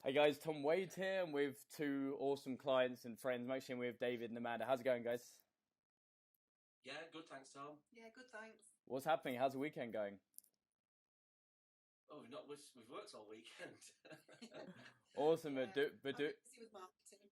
Hey guys, Tom Wade here, and with two awesome clients and friends. I'm actually with David and Amanda. How's it going, guys? Yeah, good, thanks, Tom. Yeah, good, thanks. What's happening? How's the weekend going? Oh, we've worked all weekend. Awesome, Yeah, but do, but I've do, been busy with marketing.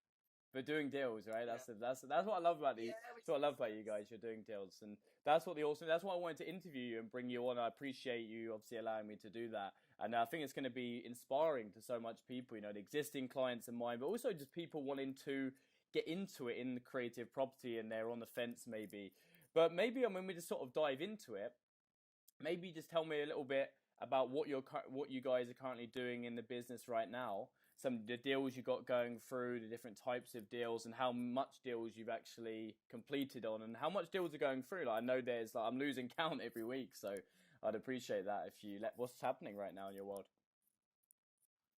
but doing deals, right? Yeah. That's what I love about Yeah, That's what I love about you guys. You're doing deals, and that's why I wanted to interview you and bring you on. I appreciate you obviously allowing me to do that, and I think it's going to be inspiring to so much people. You know, the existing clients of mine, but also just people wanting to get into it in the creative property, and they're on the fence maybe. But maybe when we just sort of dive into it, maybe just tell me a little bit about what you guys are currently doing in the business right now, some of the deals you got going through, the different types of deals, and how much deals you've actually completed on, and how much deals are going through. Like, I know I'm losing count every week, so I'd appreciate that if you let what's happening right now in your world.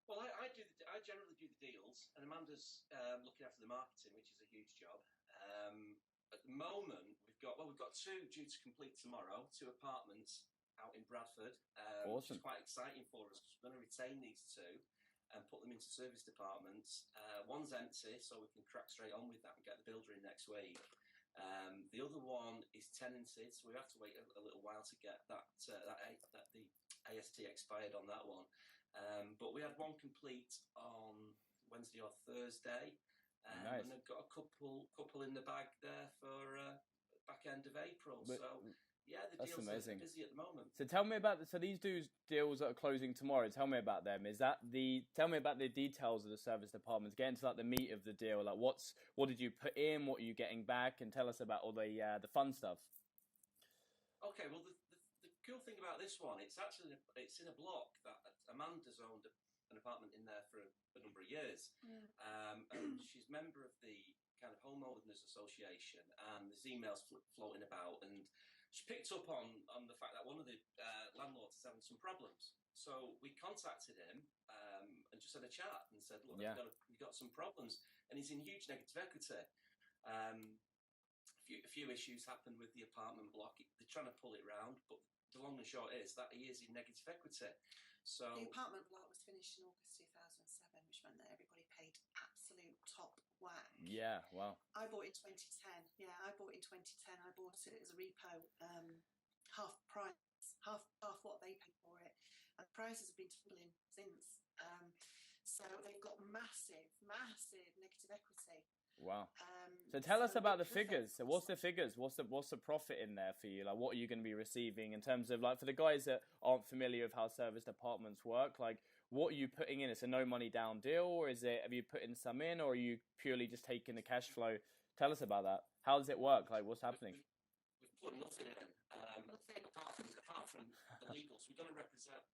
Well, I generally do the deals, and Amanda's looking after the marketing, which is a huge job. At the moment, we've got two due to complete tomorrow, two apartments out in Bradford, which Awesome. is quite exciting for us. We're going to retain these two and put them into service departments. One's empty, so we can crack straight on with that and get the builder in next week. The other one is tenanted, so we have to wait a little while to get the AST expired on that one. But we had one complete on Wednesday or Thursday. Nice. And I've got a couple in the bag there for back end of April. But, so yeah, the that's deals amazing. are busy at the moment. So tell me about these deals that are closing tomorrow. Tell me about them. Tell me about the details of the service departments. Get into like the meat of the deal. Like what did you put in? What are you getting back? And tell us about all the fun stuff. Okay, well the cool thing about this one, it's in a block that Amanda's owned an apartment in there for a number of years. And she's member of the kind of homeowners association, and there's emails floating about, and she picked up on the fact that one of the landlords is having some problems. So we contacted him and just had a chat and said, look, we've got some problems, and he's in huge negative equity. A few issues happened with the apartment block. They're trying to pull it round, but the long and short is that he is in negative equity. So the apartment block was finished in August 2007, which meant that everybody paid absolute top whack. Yeah, wow. I bought in 2010. Yeah, I bought in 2010. I bought it as a repo, half price, half what they paid for it, and the prices have been tumbling since. So they've got massive negative equity. Wow. So tell us about the figures. So what's the figures? What's the profit in there for you? Like, what are you going to be receiving in terms of, like, for the guys that aren't familiar with how service departments work, like, what are you putting in? It's a no money down deal, or have you put in some in, or are you purely just taking the cash flow? Tell us about that. How does it work? Like, what's happening? We've put nothing in. Nothing apart from the legals.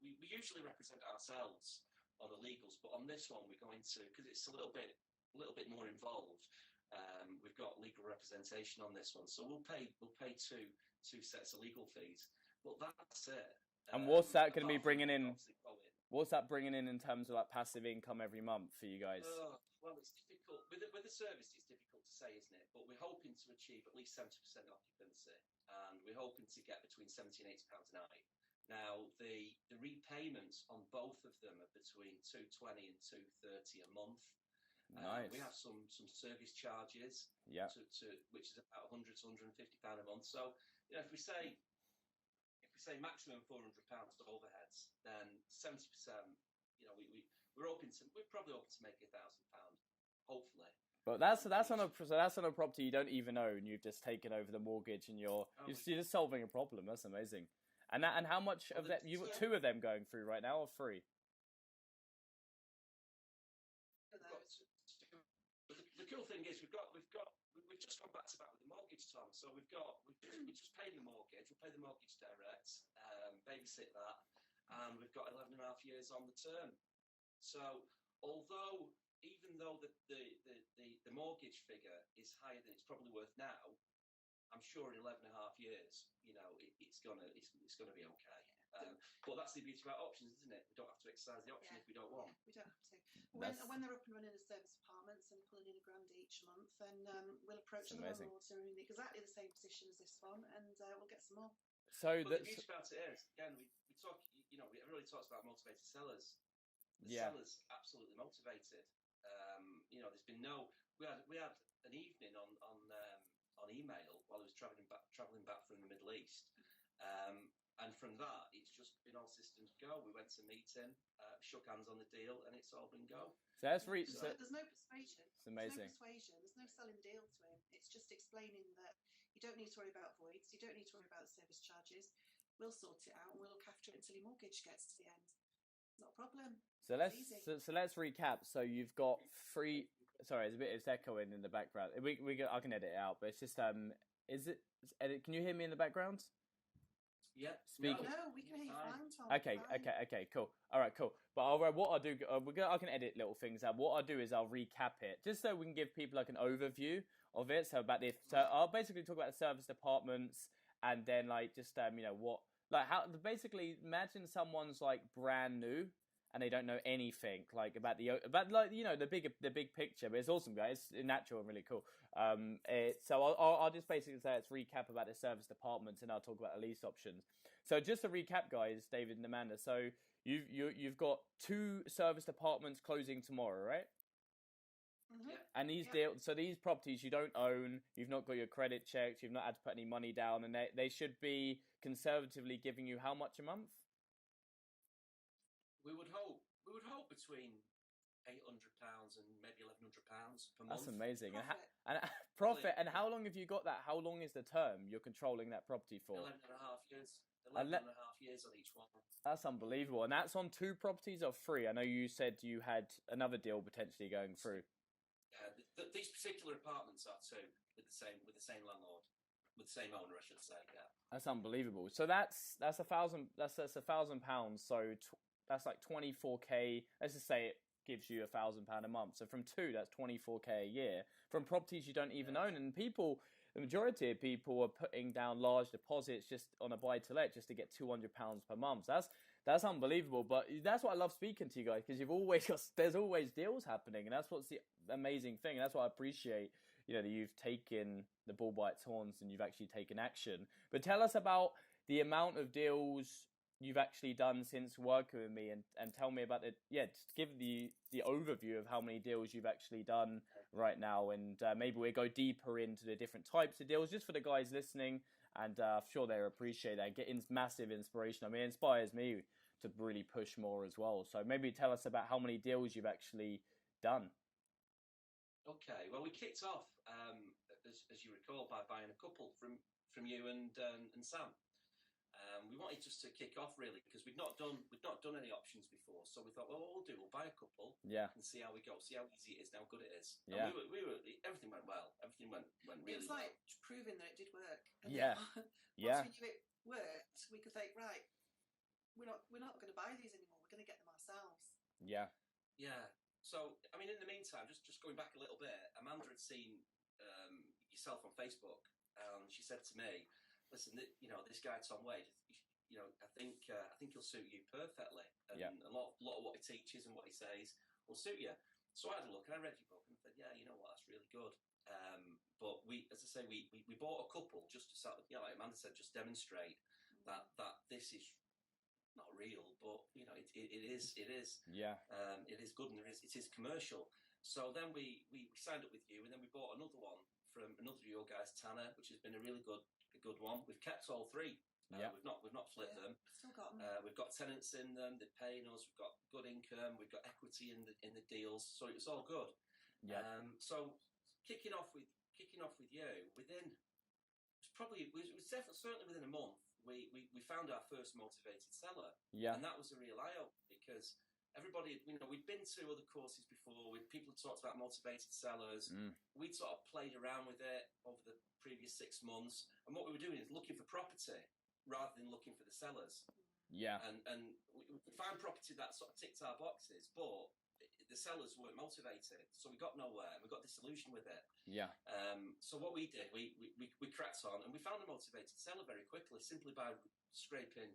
We usually represent ourselves on the legals, but on this one we're going to, because it's a little bit more involved. We've got legal representation on this one, so we'll pay two sets of legal fees. But that's it. And what's that going to be bringing in? What's that bringing in terms of like passive income every month for you guys? Well, it's difficult with the service. It's difficult to say, isn't it? But we're hoping to achieve at least 70% occupancy, and we're hoping to get between £70 and £80 a night. Now, the repayments on both of them are between £220 and £230 a month. Nice. We have some service charges, which is about £100 to £150 a month. So, you know, if we say maximum £400 to overheads, then 70%. You know, we're probably hoping to make £1,000, hopefully. But that's on a property you don't even own. You've just taken over the mortgage, and you're just solving a problem. That's amazing. And how much of that? You've got two of them going through right now, or three? The cool thing is we've just gone back to back with the mortgage, Tom. So we're just paying the mortgage. We'll pay the mortgage direct, babysit that, and we've got 11 and a half years on the term. So even though the mortgage figure is higher than it's probably worth now, I'm sure in 11 and a half years, you know, it's gonna be okay. But that's the beauty about options, isn't it? We don't have to exercise the option if we don't want. We don't have to. When they're up and running as service apartments and pulling in £1,000 each month, then we'll approach the landlords who are in exactly the same position as this one, and we'll get some more. So the beauty about it is, again, we talk. You know, everybody talks about motivated sellers. The seller's absolutely motivated. You know, there's been we had an evening on email while I was travelling back from the Middle East, and from that it's just been all systems go. We went to meet him, shook hands on the deal, and it's all been go. So that's there's no persuasion. It's amazing. There's no persuasion. There's no selling the deal to him. It's just explaining that you don't need to worry about voids. You don't need to worry about service charges. We'll sort it out and we'll look after it until your mortgage gets to the end. Not a problem. So let's recap. So you've got three. Sorry, it's echoing in the background. I can edit it out, but it's just edit? Can you hear me in the background? Yeah. No, we can hear you fine, Tom. Okay, cool. All right, cool. But what I'll do, I can edit little things out. What I'll do is I'll recap it, just so we can give people like an overview of it. So I'll basically talk about the service departments, and then like just basically imagine someone's like brand new and they don't know anything like about the big picture. But it's awesome, guys. It's natural and really cool. So I'll just basically say it's recap about the service departments, and I'll talk about the lease options. So just to recap, guys, David and Amanda. So you've got 2 service departments closing tomorrow, right? Mm-hmm. And these properties you don't own, you've not got your credit checked, you've not had to put any money down, and they should be conservatively giving you how much a month? We would hope between £800 and maybe £1,100 per month. That's amazing. Profit. And profit. And how long have you got that? How long is the term you're controlling that property for? 11 and a half years. 11 and a half years on each one. That's unbelievable. And that's on 2 properties or 3? I know you said you had another deal potentially going through. Yeah, these particular apartments are 2 with the same landlord, with the same owner, I should say. Yeah. That's unbelievable. So that's £1,000. That's £1,000. So that's like 24k. Let's just say it gives you £1,000 a month. So from 2, that's 24k a year from properties you don't even own. And the majority of people are putting down large deposits just on a buy to let just to get £200 per month. That's unbelievable. But that's why I love speaking to you guys, because there's always deals happening, and that's what's the amazing thing. And that's what I appreciate. That you've taken the bull by its horns and you've actually taken action. But tell us about the amount of deals you've actually done since working with me, and tell me about just give the overview of how many deals you've actually done right now, and maybe we'll go deeper into the different types of deals just for the guys listening, and I'm sure they'll appreciate that, get massive inspiration. I mean, it inspires me to really push more as well. So maybe tell us about how many deals you've actually done. Okay, well, we kicked off, as you recall, by buying a couple from you and Sam. We wanted just to kick off really because we'd not done any options before, so we thought, well, what we'll buy a couple, and see how we go, see how easy it is, and how good it is. Yeah, and we were everything went well. Everything went really. It was like proving that it did work. And yeah. Once we knew it worked, we could think, right, we're not going to buy these anymore. We're going to get them ourselves. Yeah. Yeah. So I mean, in the meantime, just going back a little bit, Amanda had seen yourself on Facebook, and she said to me, listen, this guy Tom Wade, I think he'll suit you perfectly, and a lot of what he teaches and what he says will suit you. So I had a look and I read your book and I said, yeah, you know what, that's really good. But we bought a couple just to sort of, like Amanda said, just demonstrate that this is not real, but it is. Yeah. It is good, and it is commercial. So then we signed up with you, and then we bought another one from another of your guys, Tanner, which has been a really good one. We've kept all 3. We've not flipped them. Still got them. We've got tenants in them. They're paying us. We've got good income. We've got equity in the deals. So it's all good. Yeah. So kicking off with you, certainly within a month, we found our first motivated seller. Yeah. And that was a real eye opener because everybody, we'd been to other courses before with people who talked about motivated sellers. We'd sort of played around with it over the previous 6 months, and what we were doing is looking for property rather than looking for the sellers. Yeah. And we found property that sort of ticked our boxes, but the sellers weren't motivated, so we got nowhere and we got disillusioned with it. Yeah. So what we did, we cracked on, and we found a motivated seller very quickly, simply by scraping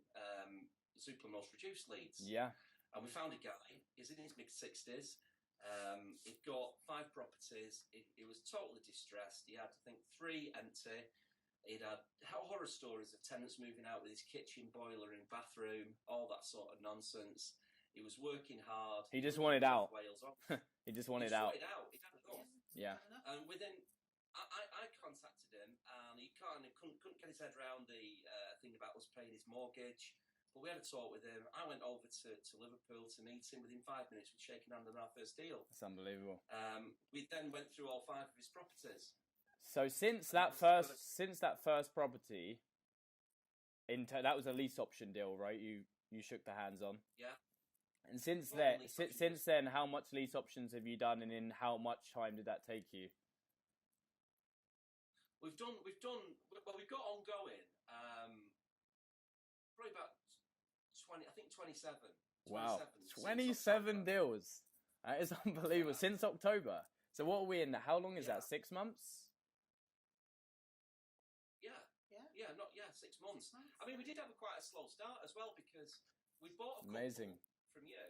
Zoopla most reduced leads. Yeah. And we found a guy. He's in his mid-60s. He'd got 5 properties. He was totally distressed. He had, I think, 3 empty. He'd had horror stories of tenants moving out with his kitchen, boiler and bathroom, all that sort of nonsense. He was working hard. He just wanted out. Wales on. He just wanted out. He had enough. Yeah. And within, I contacted him, and he kind of couldn't get his head around the thing about us paying his mortgage. But we had a talk with him. I went over to Liverpool to meet him. Within 5 minutes, we'd shaken hands on our first deal. That's unbelievable. We then went through all 5 of his properties. So since that first property, that was a lease option deal, right? You shook the hands on. Yeah. And since then, how much lease options have you done, and in how much time did that take you? We've got ongoing, probably about 20, I think 27. Wow, 27 deals. That is unbelievable. Yeah. Since October. So what are we in? How long is that? 6 months? Yeah, 6 months. I mean, we did have quite a slow start as well, because we bought a couple Amazing. from you,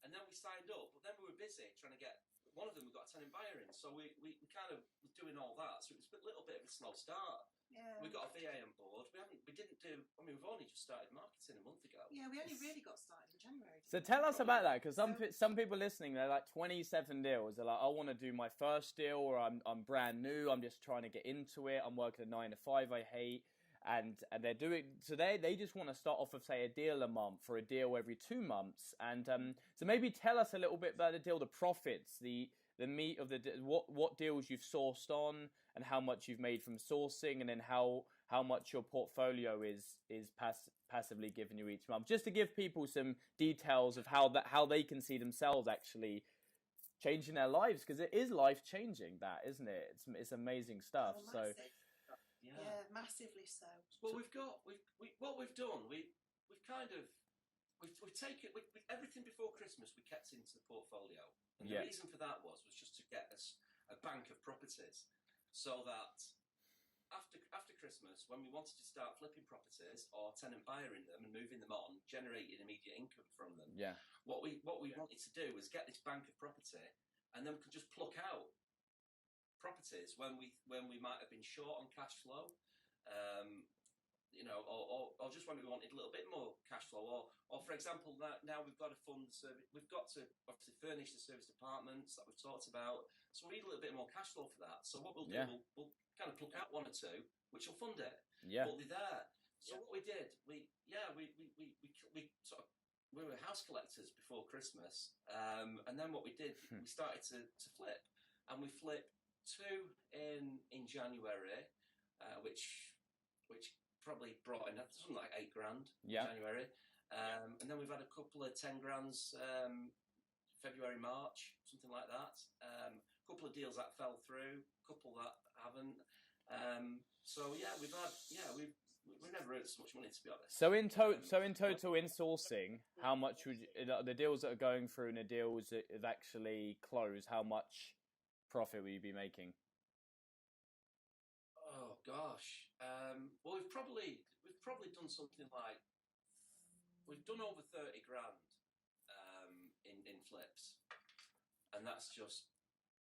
and then we signed up, but then we were busy trying to get one of them. We got a tenant buyer in, so we kind of was doing all that. So it was a little bit of a slow start. Yeah. We got a VA on board. We've only just started marketing a month ago. Yeah, we only really got started in January. So tell us about that, because some people listening, they're like 27 deals. They're like, I want to do my first deal, or I'm brand new. I'm just trying to get into it. I'm working a 9 to 5 I hate. And they're doing, so they just want to start off with, say, a deal a month or a deal every 2 months. And so maybe tell us a little bit about the deal, the profits, the meat of what deals you've sourced on, and how much you've made from sourcing, and then how much your portfolio is passively giving you each month, just to give people some details of how they can see themselves actually changing their lives, because it is life changing, that, isn't it? It's amazing stuff. So. Yeah, massively so. Well, what we've done, we've taken everything before Christmas. We kept into the portfolio, and the reason for that was just to get us a bank of properties, so that after Christmas, when we wanted to start flipping properties or tenant buying them and moving them on, generating immediate income from them. Yeah. What we wanted to do was get this bank of property, and then we could just pluck out properties when we might have been short on cash flow, or just when we wanted a little bit more cash flow, or for example, now we've got to fund service. We've got to obviously furnish the service departments that we've talked about, so we need a little bit more cash flow for that. So what we'll do, we'll kind of pluck out 1 or 2, which will fund it. Yeah. But they're there. So what we did, we were house collectors before Christmas, and then what we did, we started to flip, and we flipped 2 in January, which probably brought in something like $8,000 in January, and then we've had a couple of 10 grands February, March, something like that. A couple of deals that fell through, a couple that haven't. We've never earned so much money, to be honest. So in total, in sourcing, how much would the deals that are going through and the deals that have actually closed, how much profit will you be making? Oh gosh. Well, we've probably done something like, we've done over 30 grand in flips, and that's just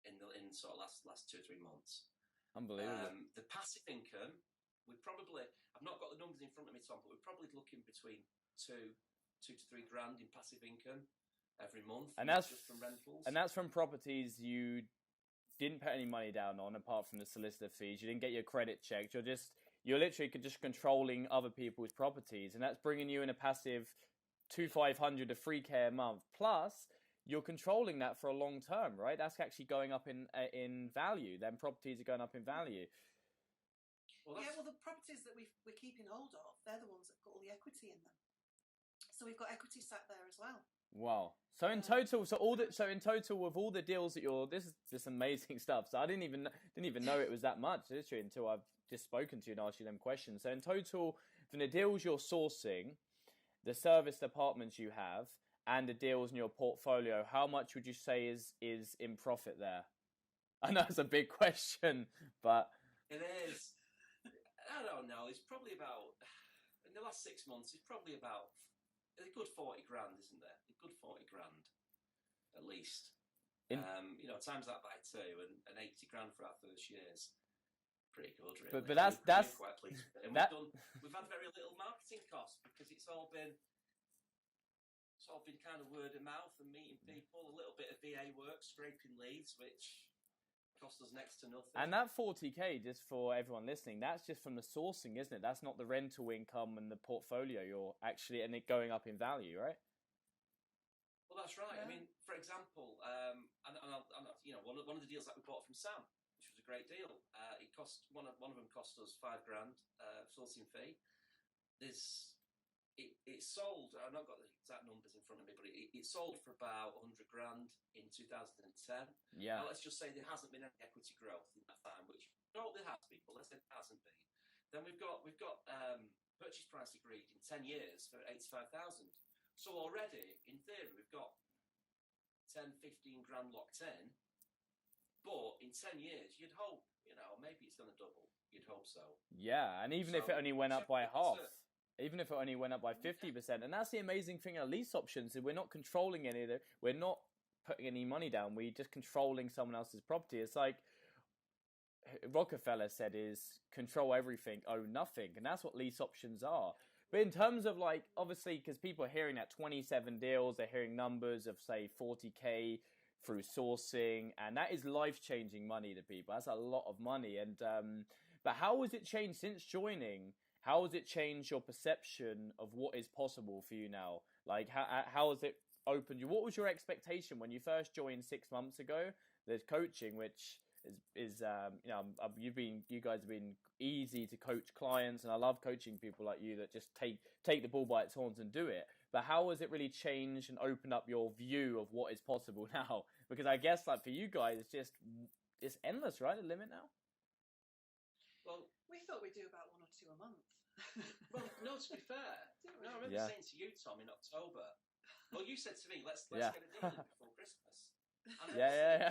in sort of last 2 or 3 months. Unbelievable. The passive income, I've not got the numbers in front of me, Tom, but we're probably looking between 2 to 3 grand in passive income every month, and that's just from rentals. And that's from properties you didn't put any money down on, apart from the solicitor fees. You didn't get your credit checked. You're literally just controlling other people's properties, and that's bringing you in a passive $2,500 to $3,000 a month. Plus, you're controlling that for a long term, right? That's actually going up in value. Then properties are going up in value. Well, the properties that we're keeping hold of, they're the ones that got all the equity in them. So we've got equity sat there as well. Wow. So in total, with all the deals that this is just amazing stuff. So I didn't even know it was that much, literally, until I've just spoken to you and asked you them questions. So in total, from the deals you're sourcing, the service departments you have, and the deals in your portfolio, how much would you say is in profit there? I know it's a big question, but it is. I don't know. It's probably about, in the last 6 months, it's probably about a good 40 grand, isn't there? A good 40 grand, at least. Times that by 2, and 80 grand for our first year's pretty good, really. But that's quite pleased with it. And we've had very little marketing costs, because it's all been sort of been kind of word of mouth and meeting people, a little bit of VA work, scraping leads, which cost us next to nothing. And that 40k, just for everyone listening, that's just from the sourcing, isn't it? That's not the rental income and the portfolio you're actually, and it going up in value, right? Well, that's right. Yeah. I mean, for example, you know, one of the deals that we bought from Sam, which was a great deal. It cost one of them cost us £5,000 sourcing fee. It sold. I've not got the exact numbers in front of me, but it sold for about £100,000 in 2010. Yeah. Now, let's just say there hasn't been any equity growth in that time, which no, there has been, but let's say there hasn't been. Then we've got purchase price agreed in 10 years for 85,000. So already, in theory, we've got 10, 15 grand locked in. But in 10 years, you'd hope, you know, maybe it's going to double. You'd hope so. Yeah, and even if it only went up by half, even if it only went up by 50%, and that's the amazing thing about lease options, is we're not controlling any of it. We're not putting any money down. We're just controlling someone else's property. It's like Rockefeller said, is control everything, own nothing. And that's what lease options are. But in terms of, like, obviously, because people are hearing that 27 deals, they're hearing numbers of, say, 40k through sourcing, and that is life-changing money to people. That's a lot of money. And but how has it changed since joining? How has it changed your perception of what is possible for you now? Like, how has it opened you? What was your expectation when you first joined 6 months ago? There's coaching, which is you know, you guys have been easy to coach clients, and I love coaching people like you that just take the bull by its horns and do it. But how has it really changed and opened up your view of what is possible now? Because I guess, like, for you guys, it's endless, right? The limit now. Well, We thought we'd do about 1 or 2 a month. well, no. To be fair, I remember saying to you, Tom, in October. Well, you said to me, "Let's get a deal in before Christmas." And Yeah.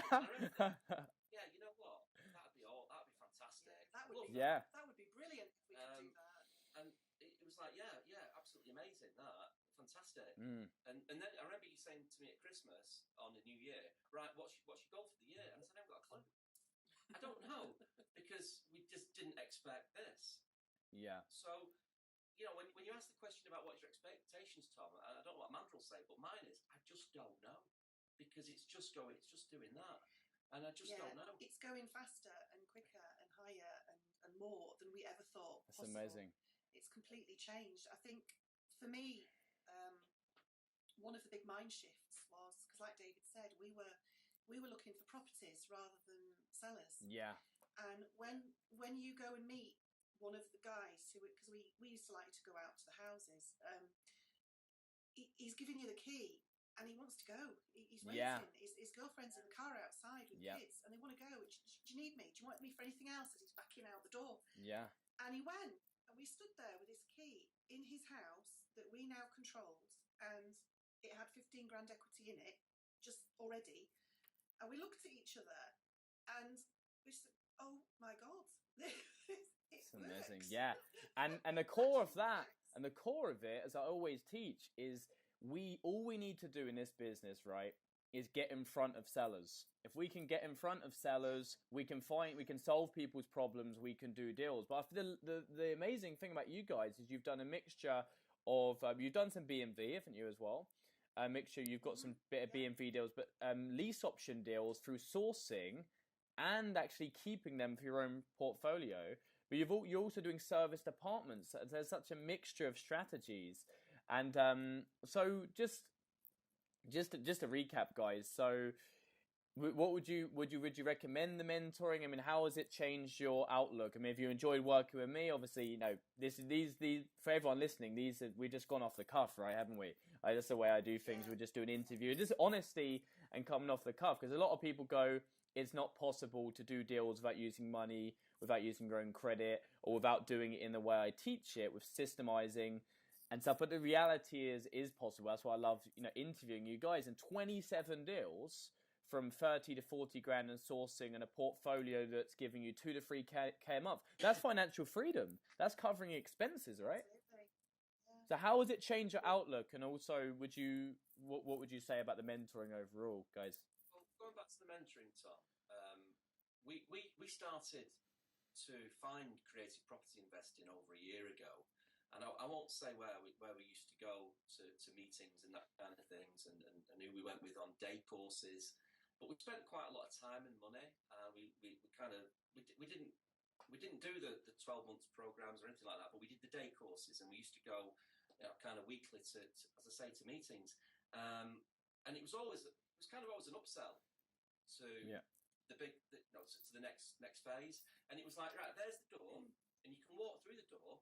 Yeah, you know what? That'd be fantastic. That would be brilliant if we could do that. And it was like, yeah, absolutely amazing. That fantastic. Mm. And then I remember you saying to me at Christmas on the New Year, right? What's your goal for the year? And I said, I haven't got a clue. I don't know, because we just didn't expect this. Yeah. So, you know, when you ask the question about what's your expectations, Tom, I don't know what Amanda will say, but mine is, I just don't know, because it's just doing that. And I just don't know. It's going faster and quicker and higher and more than we ever thought That's possible. amazing. It's completely changed. I think for me, one of the big mind shifts was, because like David said, we were looking for properties rather than sellers. Yeah. And when you go and meet one of the guys because we used to like to go out to the houses, he's giving you the key. And he wants to go. He's waiting. Yeah. His girlfriend's in the car outside with kids, and they want to go. Do you need me? Do you want me for anything else? As he's backing out the door. Yeah. And he went, and we stood there with his key in his house that we now controlled, and it had 15 grand equity in it, just already. And we looked at each other, and we said, "Oh my God, it's amazing." works. Yeah. And the core of that, and the core of it, as I always teach, is all we need to do in this business, right, is get in front of sellers. If we can get in front of sellers, we can solve people's problems, we can do deals. But the amazing thing about you guys is you've done a mixture of you've done some B&V, haven't you, as well? A mixture. You've got some bit of B&V deals, but lease option deals through sourcing and actually keeping them for your own portfolio. But you're also doing serviced apartments. There's such a mixture of strategies. And so just to recap, guys. So, what would you recommend the mentoring? I mean, how has it changed your outlook? I mean, if you enjoyed working with me, obviously, you know, these for everyone listening, we've just gone off the cuff, right? Haven't we? That's the way I do things. We're just doing an interview, just honesty and coming off the cuff. Because a lot of people go, it's not possible to do deals without using money, without using your own credit, or without doing it in the way I teach it, with systemizing and stuff. But the reality is possible. That's why I love, you know, interviewing you guys. And 27 deals from 30 to 40 grand and sourcing, and a portfolio that's giving you 2 to 3k a month. That's financial freedom. That's covering expenses, right? Absolutely. Yeah. So how has it changed your outlook? And also, what would you say about the mentoring overall, guys? Well, going back to the mentoring, Tom, we started to find creative property investing over a year ago. And I won't say where we used to go to meetings and that kind of things, and who we went with on day courses. But we spent quite a lot of time and money. We didn't do the 12 months programs or anything like that, but we did the day courses, and we used to go, kind of weekly to, as I say, to meetings. And it was kind of always an upsell to to the next phase. And it was like, right, there's the door, and you can walk through the door,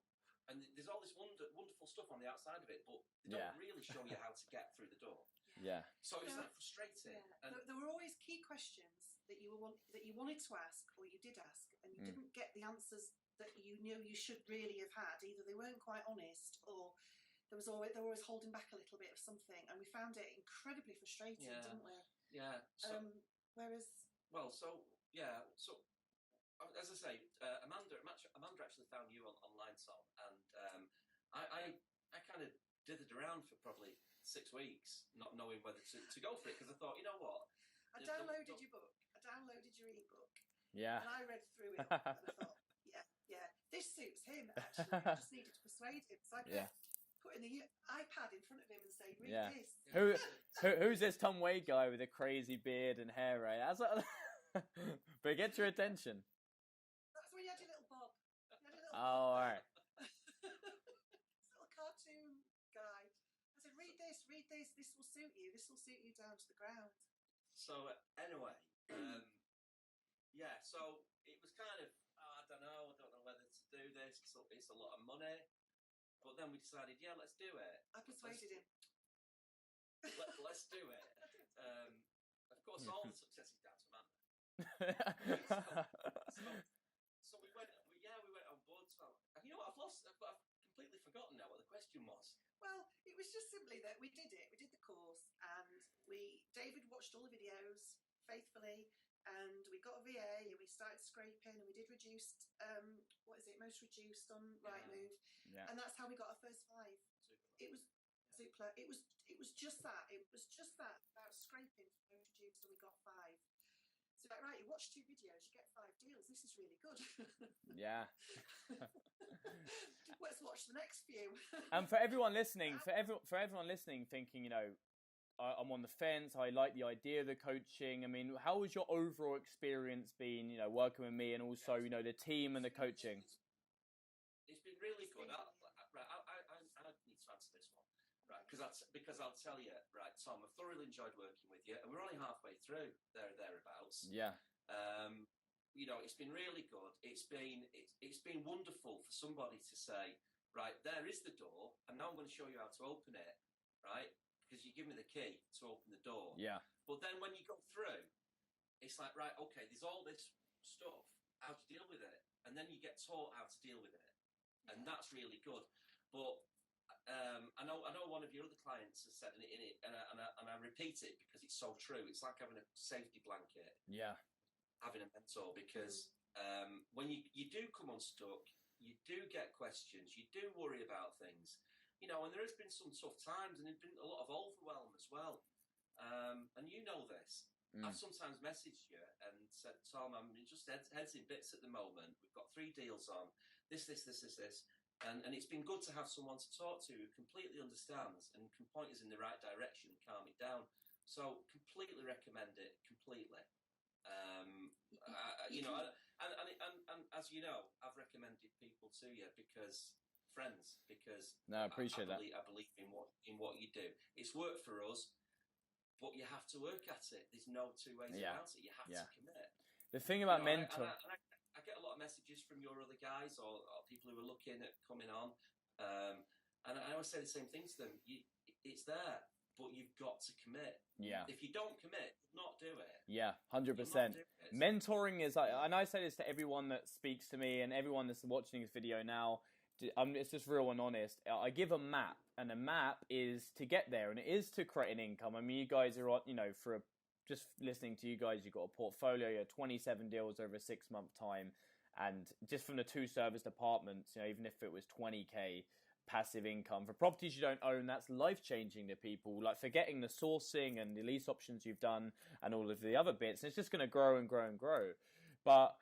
and there's all this wonderful stuff on the outside of it, but they don't really show you how to get through the door. Yeah. So it was that frustrating. Yeah. And there were always key questions that you wanted to ask, or you did ask, and you didn't get the answers that you knew you should really have had. Either they weren't quite honest, or they were always holding back a little bit of something, and we found it incredibly frustrating, didn't we? Yeah. So, So as I say, Amanda actually found you online, Tom, and I kind of dithered around for probably 6 weeks, not knowing whether to go for it, because I thought, you know what? I downloaded your book. I downloaded your ebook. Yeah. And I read through it, and I thought, yeah, this suits him. Actually, I just needed to persuade him. So I put in the iPad in front of him and say, read this. Who's this Tom Wade guy with a crazy beard and hair? Right? That's what. But it gets your attention. That's when you had your little bob. All right. This little cartoon guy. I said, read this. This will suit you. This will suit you down to the ground. So anyway, so it was kind of, I don't know whether to do this, because it's a lot of money. But then we decided, let's do it. I persuaded him. Let's do it. Of course, all the success is down to Amanda. So we went on board. So, and you know what? I've completely forgotten now what the question was. Well, it was just simply that we did it. We did the course, and David watched all the videos faithfully, and we got a VA, and we started scraping, and we did reduced, most reduced on Rightmove, and that's how we got our first 5. It was Zoopla. It was just that. It was just that about scraping for most reduced, and we got 5. So right, you watch 2 videos, you get 5 deals. This is really good. Yeah. Let's watch the next few. And for everyone listening, thinking, I'm on the fence. I like the idea of the coaching. I mean, how has your overall experience been? Working with me, and also, the team and the coaching. It's been really good. I need to answer this one, right? Because I'll tell you, right, Tom, I've thoroughly enjoyed working with you, and we're only halfway through thereabouts. Yeah. It's been really good. It's been wonderful for somebody to say, right, there is the door, and now I'm going to show you how to open it, right? Because you give me the key to open the door. Yeah. But then when you go through, it's like, right, okay, there's all this stuff. How to deal with it, and then you get taught how to deal with it, and that's really good. But I know one of your other clients has said in it, and I repeat it because it's so true. It's like having a safety blanket. Yeah. Having a mentor, because when you do come unstuck, you do get questions, you do worry about things, and there has been some tough times, and there's been a lot of overwhelm as well. And you know this. I've sometimes messaged you and said, Tom, I'm just heads in bits at the moment. We've got 3 deals on, this. And it's been good to have someone to talk to who completely understands and can point us in the right direction and calm it down. So completely recommend it, completely. And as you know, I've recommended people to you because no, I appreciate that. I believe in what you do. It's worked for us, but you have to work at it. There's no 2 ways about it. You have to commit. The thing about mentor, I get a lot of messages from your other guys or people who are looking at coming on, and I always say the same thing to them. It's there, but you've got to commit. Yeah. If you don't commit, not do it. Yeah, 100%. Mentoring is and I say this to everyone that speaks to me and everyone that's watching this video now. It's just real and honest. I give a map, and a map is to get there, and it is to create an income. I mean, you guys are on, just listening to you guys, you've got a portfolio, you have 27 deals over a 6-month time, and just from the 2 service departments, even if it was 20k passive income for properties you don't own, that's life-changing to people. Like, forgetting the sourcing and the lease options you've done and all of the other bits, and it's just going to grow and grow and grow. But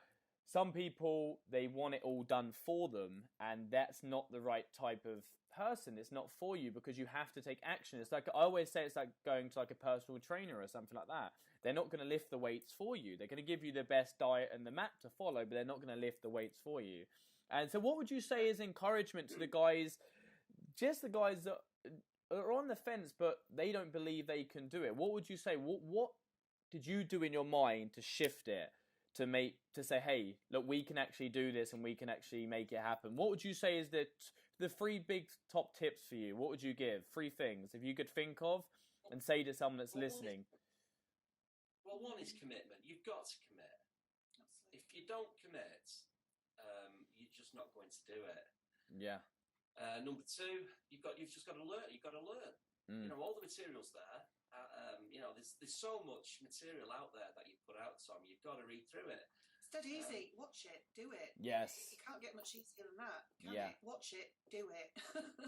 some people, they want it all done for them, and that's not the right type of person. It's not for you, because you have to take action. It's like, I always say, it's like going to like a personal trainer or something like that. They're not going to lift the weights for you. They're going to give you the best diet and the map to follow, but they're not going to lift the weights for you. And so what would you say is encouragement to the guys, just the guys that are on the fence, but they don't believe they can do it? What would you say? What did you do in your mind to shift it, to say, hey, look, we can actually do this and we can actually make it happen? What would you say is the 3 big top tips for you? What would you give? 3 things, if you could think of, and say to someone that's listening. One is commitment. You've got to commit. Absolutely. If you don't commit, you're just not going to do it. Yeah. Number 2, you've just got to learn. You've got to learn. You know, all the materials there. You know, there's so much material out there that you put out, Tom. You've got to read through it. It's dead easy. Watch it. Do it. Yes. You can't get much easier than that, can Yeah. it? Watch it. Do it.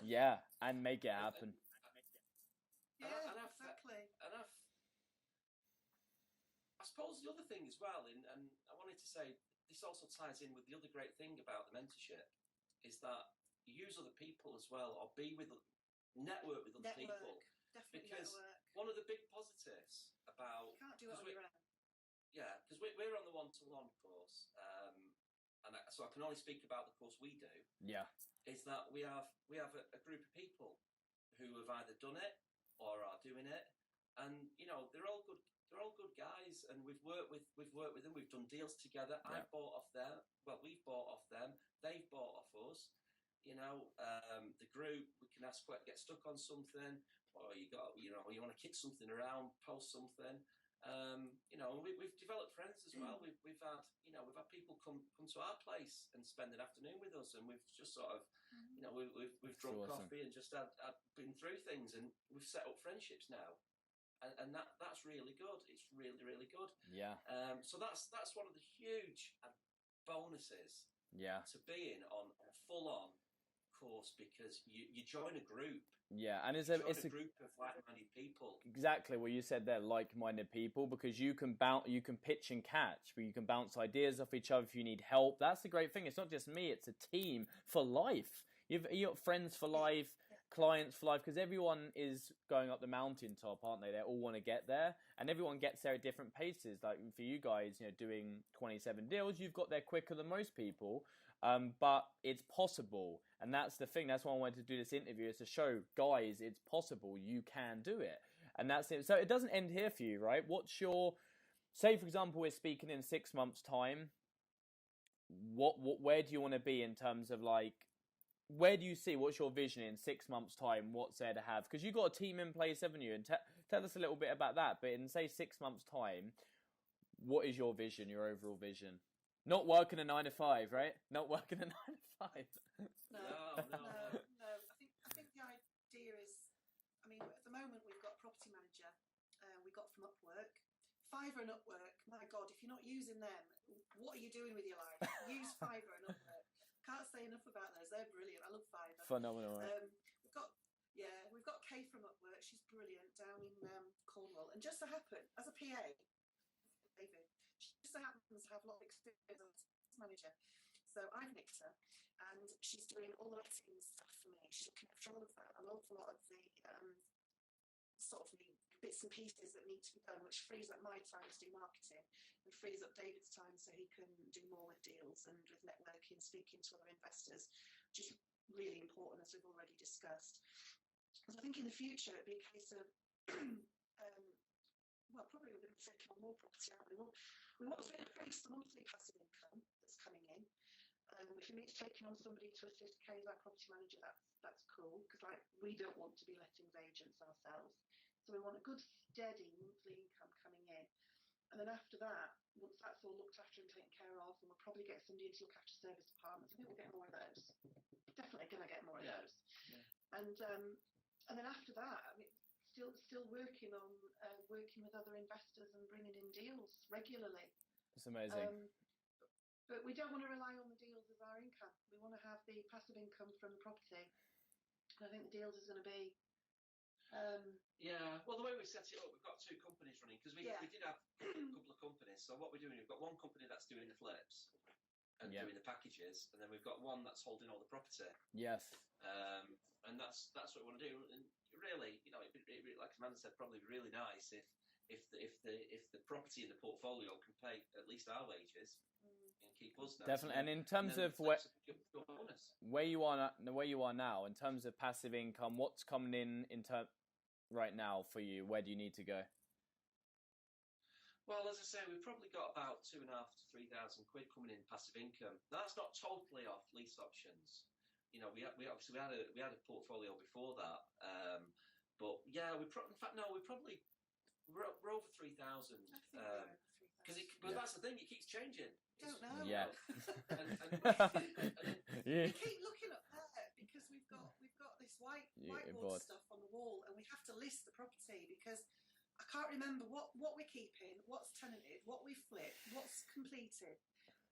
Yeah, and make it happen. Yeah, And exactly. I suppose the other thing as well, and I wanted to say, this also ties in with the other great thing about the mentorship, is that you use other people as well, or network with other people. Definitely because network. one of the big positives about... You can't do it on your own. Yeah, because we're on the one-to-one course, so I can only speak about the course we do. Yeah. Is that we have a group of people who have either done it or are doing it, and you know, they're all good guys, and we've worked with them. We've done deals together. Yeah. I've bought off them. Well, we've bought off them. They've bought off us. You know, the group, we can get stuck on something, or you want to kick something around, post something. You know, we've developed friends as well. We've had people come to our place and spend an afternoon with us, and we've just sort of, you know, we've drunk awesome. coffee and just had been through things, and we've set up friendships now. And that's really good. It's really, really good. Yeah. So that's one of the huge bonuses. Yeah. To being on a full-on course, because you join a group. Yeah, and it's a group of like-minded people. Exactly what you said there, like-minded people, because you can pitch and catch, but you can bounce ideas off each other if you need help. That's the great thing. It's not just me; it's a team for life. You've got friends for life. Clients for life, because everyone is going up the mountaintop, aren't they? They all want to get there, and everyone gets there at different paces. Like for you guys, you know, doing 27 deals, you've got there quicker than most people, but it's possible, and that's the thing. That's why I wanted to do this interview, is to show guys it's possible. You can do it, and that's it. So it doesn't end here for you, right? What's your, say for example, we're speaking in 6 months' time. Where do you want to be in terms of like? Where do you see, what's your vision in 6 months' time? What's there to have? Because you've got a team in place, haven't you? And tell us a little bit about that. But in, say, 6 months' time, what is your vision, your overall vision? Not working a 9 to 5, right? Not working a 9 to 5. No. I think the idea is, I mean, at the moment we've got a property manager we got from Upwork. Fiverr and Upwork, my God, if you're not using them, what are you doing with your life? Use Fiverr and Upwork. Can't say enough about those. They're brilliant. I love Fiverr. Phenomenal. We've got Kay from Upwork. She's brilliant down in Cornwall. And just so happen, as a PA, David, she just so happens to have a lot of experience as a manager. So I've nicked her, and she's doing all the letting stuff for me. She's looking after all of that, an awful lot of the sort of the bits and pieces that need to be done, which frees up my time to do marketing and frees up David's time so he can do more with deals and with networking, speaking to other investors, which is really important, as we've already discussed. So I think in the future it'd be a case of, probably we're going to be taking on more property, aren't we? We want to increase the monthly passive income that's coming in. If it means taking on somebody to assist Kay as our property manager, that's cool, because we don't want to be lettings agents ourselves. So we want a good, steady monthly income coming in. And then after that, once that's all looked after and taken care of, and we'll probably get somebody in to look after service departments. I think we'll get more of those. Definitely going to get more of those. Yeah. And then after that, I mean, still working on working with other investors and bringing in deals regularly. It's amazing. But we don't want to rely on the deals as our income. We want to have the passive income from the property. And I think the deals is going to be. Well, the way we set it up, we've got 2 companies running, because we did have a couple of companies. So what we're doing, we've got one company that's doing the flips, and doing the packages, and then we've got one that's holding all the property. Yes. And that's what we want to do. And really, you know, like Amanda said, probably really nice if the property in the portfolio can pay at least our wages and keep us nice. Definitely. And in terms of where you are now, in terms of passive income, what's coming in right now for you? Where do you need to go? Well, as I say, we've probably got about £2,500 to £3,000 coming in passive income. Now, that's not totally off lease options. You know, we obviously had a portfolio before that, but yeah, we're over 3,000. Because that's the thing, it keeps changing. Don't know. Yeah. We keep looking up there because we've got this whiteboard stuff on the wall, and we have to list the property because I can't remember what we're keeping, what's tenanted, what we flipped, what's completed.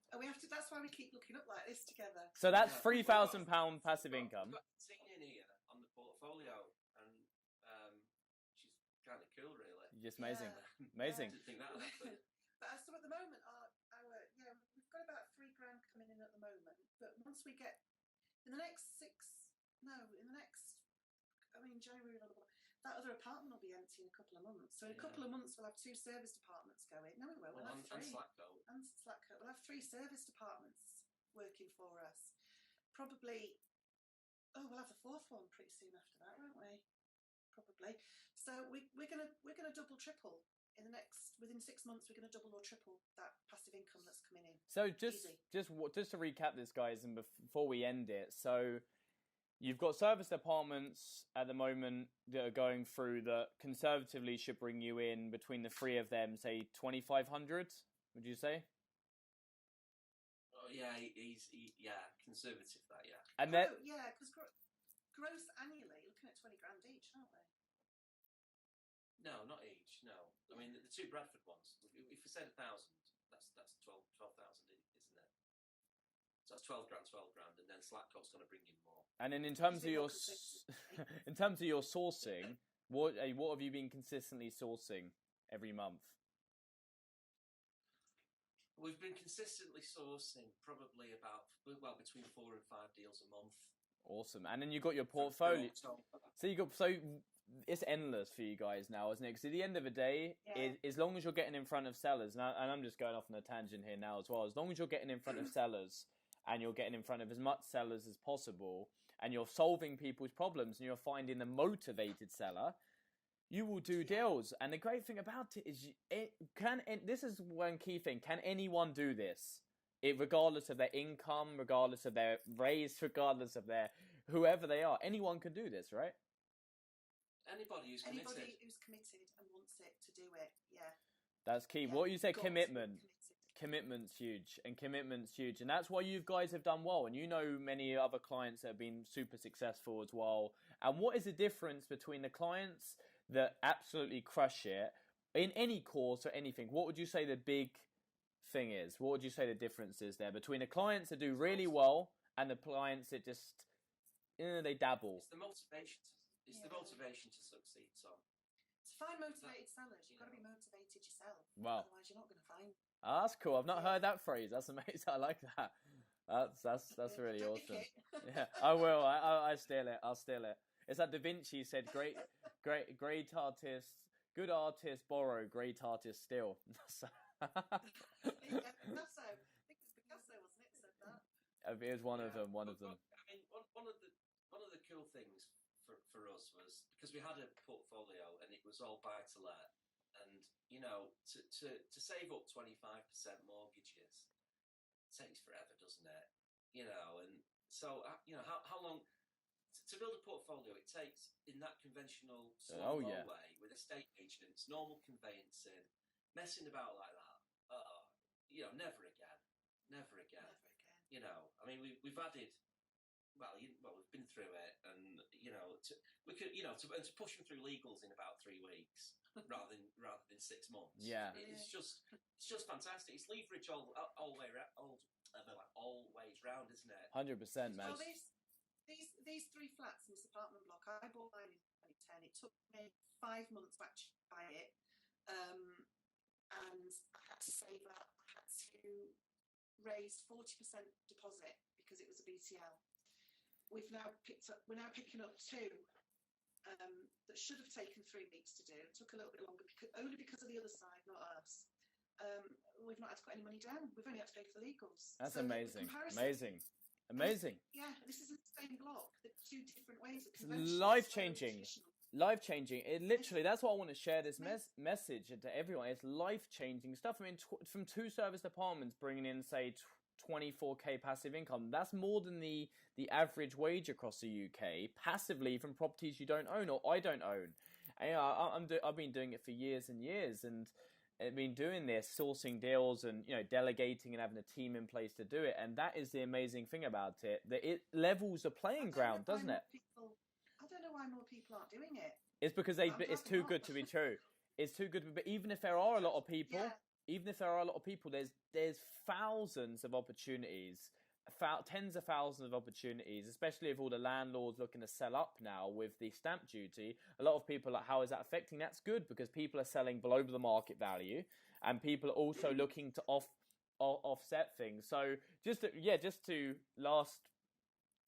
And we have to. That's why we keep looking up like this together. So that's £3,000 passive income. We've got Tina in here on the portfolio, and she's kind of cool, really. Just amazing, amazing. Didn't think that would happen. But so at the moment, we've got about £3,000 coming in at the moment. But once we get January, that other apartment will be empty in a couple of months. So in a couple of months, we'll have 2 service departments going. No, we won't. We'll have 3. And Slackcoat. We'll have 3 service departments working for us. Probably. Oh, we'll have the 4th one pretty soon after that, won't we? Probably. So we're gonna double triple within 6 months. We're gonna double or triple that passive income that's coming in. So just to recap this, guys, and before we end it, so you've got service departments at the moment that are going through that conservatively should bring you in between the 3 of them, say 2,500. Would you say? Oh yeah, conservative that, yeah. And then because gross annually, looking at 20 grand each, aren't we? No, not each. No, I mean the 2 Bradford ones. If we said 1,000, that's 12,000, isn't it? So that's 12 grand, and then Slackcoat's going to bring in more. And then in terms of your sourcing, what have you been consistently sourcing every month? We've been consistently sourcing probably between 4 and 5 deals a month. Awesome. And then you've got your portfolio. So it's endless for you guys now, isn't it? Because at the end of the day, as long as you're getting in front of sellers, and I'm just going off on a tangent here now as well, as long as you're getting in front of sellers and you're getting in front of as much sellers as possible and you're solving people's problems and you're finding the motivated seller, you will do deals. And the great thing about it is this is one key thing. Can anyone do this? Regardless of their income, regardless of their race, regardless of their whoever they are, anyone can do this, right? Anybody who's committed and wants it to do it, yeah. That's key. Yeah. What you said, commitment. Commitment's huge, and that's why you guys have done well. And you know many other clients that have been super successful as well. And what is the difference between the clients that absolutely crush it in any course or anything? What would you say the big thing is? What would you say the difference is there between the clients that do really well and the clients that just they dabble? It's the motivation. The motivation to succeed, Tom. To find motivated sellers, you've got to be motivated yourself. Wow. Otherwise, you're not going to find them. Oh, that's cool. I've not heard that phrase. That's amazing. I like that. That's really awesome. Yeah, I will. I steal it. I'll steal it. It's like Da Vinci said, great artists, good artists borrow, great artists steal. Picasso. I think it was Picasso, wasn't it? Said that. It was one of them. I mean, one of the cool things for us was because we had a portfolio and it was all buy to let, and to save up 25% mortgages takes forever, doesn't it? And so how long to build a portfolio? It takes in that conventional slow way with estate agents, normal conveyancing, messing about like that. Never again. I mean, we've added. We've been through it, and we could, to push them through legals in about 3 weeks rather than 6 months. Yeah, it's just fantastic. It's leverage all ways round, isn't it? 100%, man. Well, these 3 flats in this apartment block, I bought mine in 2010. It took me 5 months to actually buy it, and I had to save up. I had to raised 40% deposit because it was a BTL. We're now picking up 2 that should have taken 3 weeks to do. It took a little bit longer only because of the other side, not us. We've not had to put any money down. We've only had to pay for the legals. That's so amazing. Amazing. Yeah, this is the same block. The 2 different ways. Life-changing. Life-changing. It literally, that's what I want to share this message to everyone. It's life-changing stuff. I mean, from 2 service departments bringing in, say, 24k passive income, that's more than the average wage across the UK passively from properties you don't own or I don't own. And, I've been doing it for years and years, and I've been doing this, sourcing deals and delegating and having a team in place to do it. And that is the amazing thing about it, that it levels the playing ground, doesn't it? I don't know why more people aren't doing it. It's because it's too good to be true. It's too good. But even if there are a lot of people, there's thousands of opportunities, tens of thousands of opportunities, especially with all the landlords looking to sell up now with the stamp duty. A lot of people are like, how is that affecting? That's good because people are selling below the market value, and people are also looking to offset things. So just to last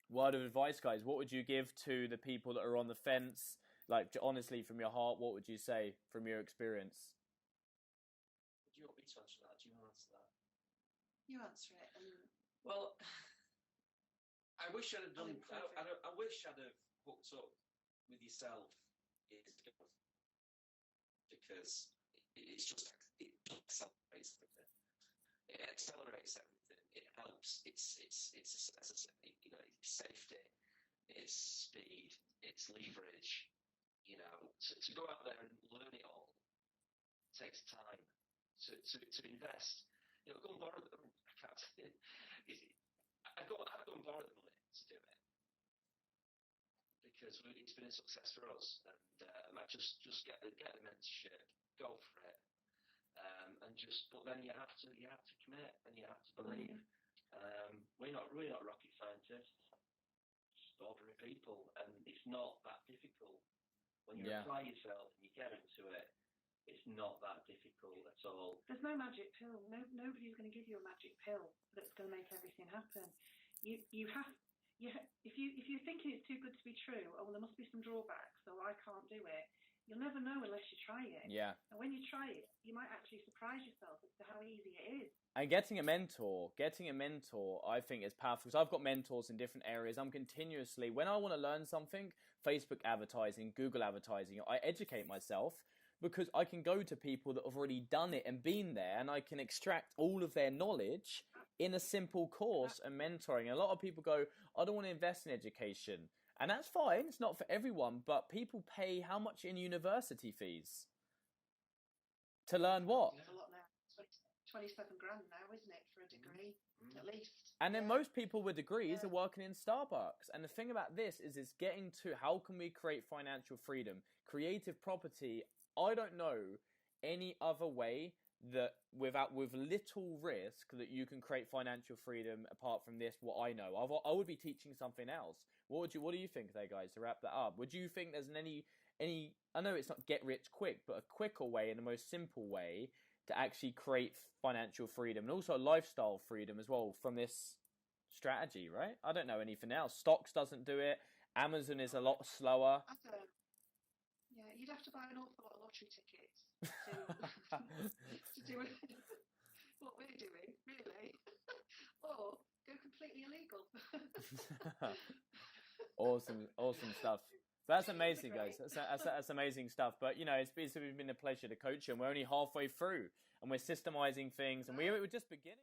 word of advice, guys, what would you give to the people that are on the fence? Like, honestly, from your heart, what would you say from your experience? Do you want me to answer that? Do you want to answer that? You answer it. Well, I wish I'd have done. I wish I'd have hooked up with yourself years ago, because it accelerates everything. It accelerates everything. It helps. It's as I say, it's safety, it's speed, it's leverage. To go out there and learn it all takes time. To invest, go and borrow them. I'd go and borrow the money to do it, because it's been a success for us, and I just get the mentorship, go for it, but then you have to commit and you have to believe. We're not rocket scientists, just ordinary people, and it's not that difficult when you apply yourself and you get into it. It's not that difficult at all. There's no magic pill. Nobody's going to give you a magic pill that's going to make everything happen. If you're thinking it's too good to be true, well, there must be some drawbacks, so I can't do it. You'll never know unless you try it. Yeah. And when you try it, you might actually surprise yourself as to how easy it is. And getting a mentor, I think is powerful. Because I've got mentors in different areas. I'm continuously, when I want to learn something, Facebook advertising, Google advertising, I educate myself, because I can go to people that have already done it and been there, and I can extract all of their knowledge in a simple course and mentoring. And a lot of people go, I don't want to invest in education. And that's fine. It's not for everyone, but people pay how much in university fees? To learn what? It's a lot now. 27 grand now, isn't it, for a degree, at least. And then most people with degrees are working in Starbucks. And the thing about this is it's getting to how can we create financial freedom? Creative property, I don't know any other way that with little risk that you can create financial freedom apart from this, what I know. I would be teaching something else. What do you think there, guys, to wrap that up? Would you think there's any I know it's not get rich quick, but a quicker way and the most simple way to actually create financial freedom and also lifestyle freedom as well from this strategy, right? I don't know anything else. Stocks doesn't do it. Amazon is a lot slower. Yeah, you'd have to buy an awful lot of lottery tickets to do what we're doing, really. Or go completely illegal. Awesome stuff. That's amazing, guys. That's amazing stuff. But, it's been a pleasure to coach you, and we're only halfway through, and we're systemizing things, and we're just beginning.